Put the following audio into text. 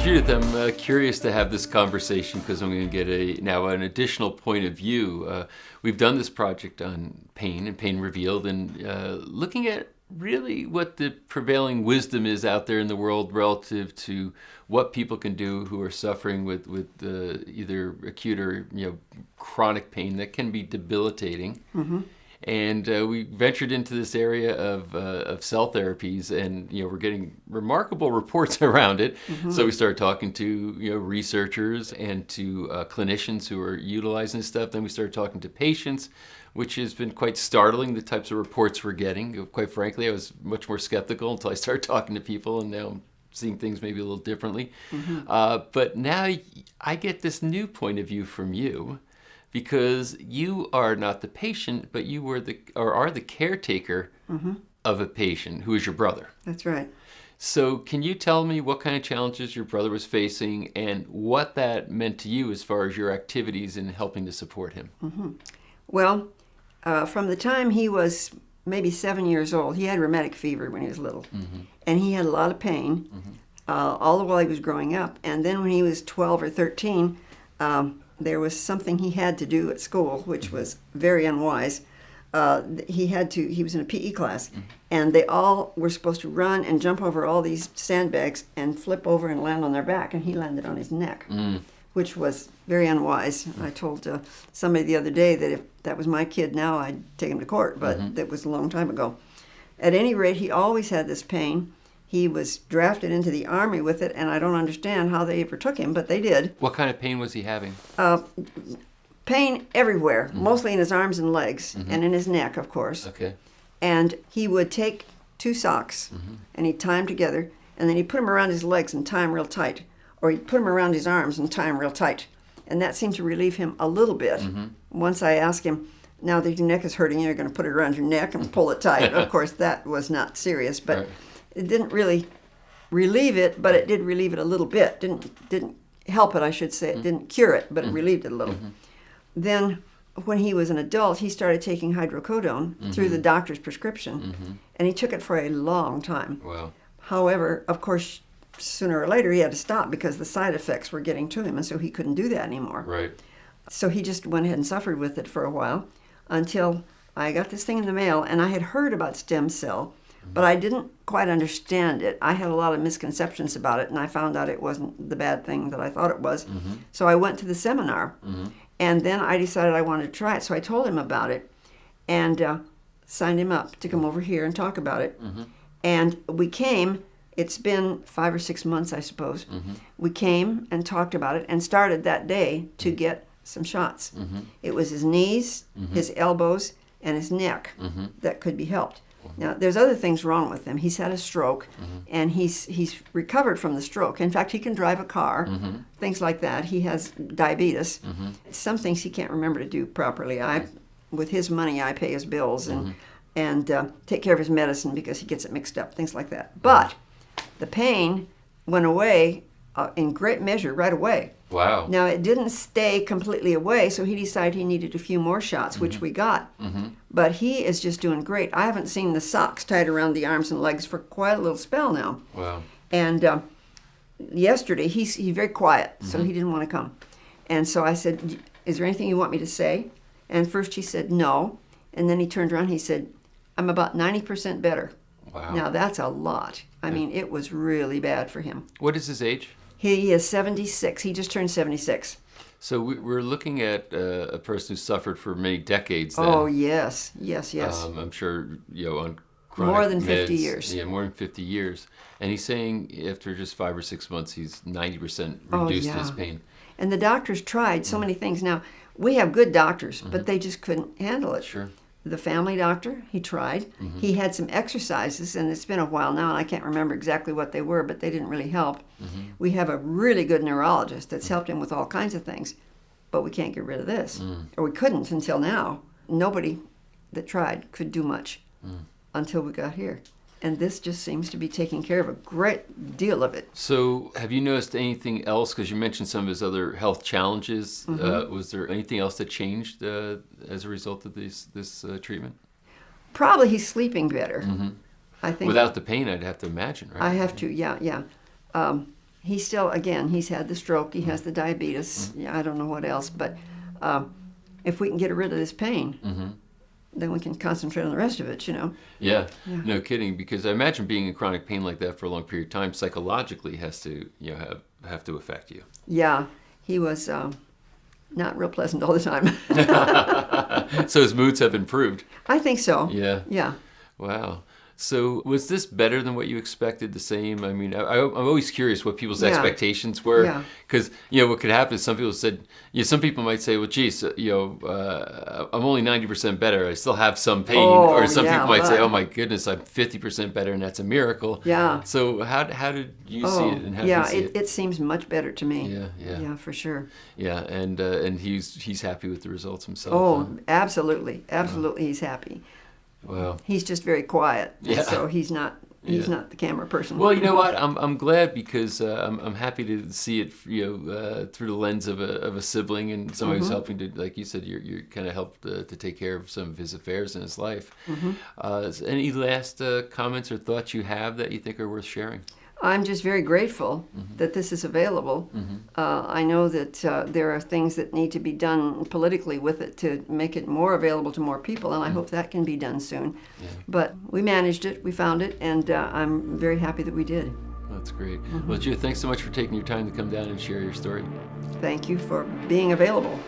Judith, I'm curious to have this conversation because I'm going to get an additional point of view. We've done this project on pain and Pain Revealed, and looking at really what the prevailing wisdom is out there in the world relative to what people can do who are suffering with either acute or chronic pain that can be debilitating. Mm-hmm. And we ventured into this area of cell therapies, and we're getting remarkable reports around it. Mm-hmm. So we started talking to researchers and to clinicians who are utilizing this stuff. Then we started talking to patients, which has been quite startling, the types of reports we're getting. Quite frankly, I was much more skeptical until I started talking to people, and now I'm seeing things maybe a little differently. Mm-hmm. But now I get this new point of view from you, because you are not the patient, but you are the caretaker mm-hmm. of a patient who is your brother. That's right. So can you tell me what kind of challenges your brother was facing and what that meant to you as far as your activities in helping to support him? Mm-hmm. Well, from the time he was maybe 7 years old, he had rheumatic fever when he was little. Mm-hmm. And he had a lot of pain mm-hmm. All the while he was growing up. And then when he was 12 or 13, there was something he had to do at school, which was very unwise. He was in a PE class, and they all were supposed to run and jump over all these sandbags and flip over and land on their back, and he landed on his neck, which was very unwise. I told somebody the other day that if that was my kid now, I'd take him to court, but that was a long time ago. At any rate, he always had this pain. He was drafted into the Army with it, and I don't understand how they ever took him, but they did. What kind of pain was he having? Pain everywhere, mostly in his arms and legs, and in his neck, of course. Okay. And he would take two socks, and he'd tie them together, and then he'd put them around his legs and tie them real tight. Or he'd put them around his arms and tie them real tight. And that seemed to relieve him a little bit. Once I asked him, now that your neck is hurting, you're going to put it around your neck and pull it tight. Of course, that was not serious, but... Right. It didn't really relieve it, but it did relieve it a little bit. Didn't help it, I should say. It didn't cure it, but it relieved it a little. Then, when he was an adult, he started taking hydrocodone through the doctor's prescription, and he took it for a long time. Wow. However, of course, sooner or later he had to stop because the side effects were getting to him, and so he couldn't do that anymore. Right. So he just went ahead and suffered with it for a while until I got this thing in the mail, and I had heard about stem cell, but I didn't quite understand it. I had a lot of misconceptions about it, and I found out it wasn't the bad thing that I thought it was. So I went to the seminar, and then I decided I wanted to try it. So I told him about it and signed him up to come over here and talk about it. And we came. It's been 5 or 6 months, I suppose. We came and talked about it and started that day to get some shots. It was his knees, his elbows, and his neck that could be helped. Now, there's other things wrong with him. He's had a stroke, and he's recovered from the stroke. In fact, he can drive a car, things like that. He has diabetes. Some things he can't remember to do properly. With his money, I pay his bills and take care of his medicine because he gets it mixed up, things like that. But the pain went away in great measure right away. Wow. Now, it didn't stay completely away, so he decided he needed a few more shots, which we got. But he is just doing great. I haven't seen the socks tied around the arms and legs for quite a little spell now. Wow. And yesterday, he's very quiet, so he didn't want to come. And so I said, is there anything you want me to say? And first he said no. And then he turned around and he said, I'm about 90% better. Wow. Now, that's a lot. I mean, it was really bad for him. What is his age? He is 76. He just turned 76. So we're looking at a person who suffered for many decades then. Oh, yes. I'm sure, on chronic more than meds. 50 years. Yeah, more than 50 years. And he's saying after just 5 or 6 months, he's 90% reduced his pain. And the doctors tried so many things. Now, we have good doctors, but they just couldn't handle it. Sure. The family doctor, he tried. He had some exercises, and it's been a while now, and I can't remember exactly what they were, but they didn't really help. We have a really good neurologist that's helped him with all kinds of things, but we can't get rid of this. Or we couldn't until now. Nobody that tried could do much until we got here. And this just seems to be taking care of a great deal of it. So have you noticed anything else? Because you mentioned some of his other health challenges. Was there anything else that changed as a result of this treatment? Probably he's sleeping better. I think. Without the pain, I'd have to imagine, right? I have to, yeah. He's still, again, he's had the stroke, he has the diabetes, I don't know what else, but if we can get rid of this pain, then we can concentrate on the rest of it, Yeah, no kidding. Because I imagine being in chronic pain like that for a long period of time psychologically has to, have to affect you. Yeah, he was not real pleasant all the time. So his moods have improved. I think so. Yeah. Yeah. Wow. So was this better than what you expected? The same? I mean, I'm always curious what people's expectations were. Yeah. Because, what could happen is some people said, some people might say, well, geez, I'm only 90% better. I still have some pain. Or some people might say, oh my goodness, I'm 50% better, and that's a miracle. Yeah. So how did you see it? And how did you see it seems much better to me. Yeah. Yeah, for sure. Yeah, and he's happy with the results himself. Oh, absolutely. Absolutely, he's happy. Wow. He's just very quiet. Yeah. So he's not the camera person. Well, you know what? I'm glad, because I'm happy to see it, through the lens of a sibling and somebody who's helping to, like you said, you're kind of helped to take care of some of his affairs in his life. Any last comments or thoughts you have that you think are worth sharing? I'm just very grateful that this is available. I know that there are things that need to be done politically with it to make it more available to more people, and I hope that can be done soon. Yeah. But we managed it, we found it, and I'm very happy that we did. That's great. Well, Judith, thanks so much for taking your time to come down and share your story. Thank you for being available.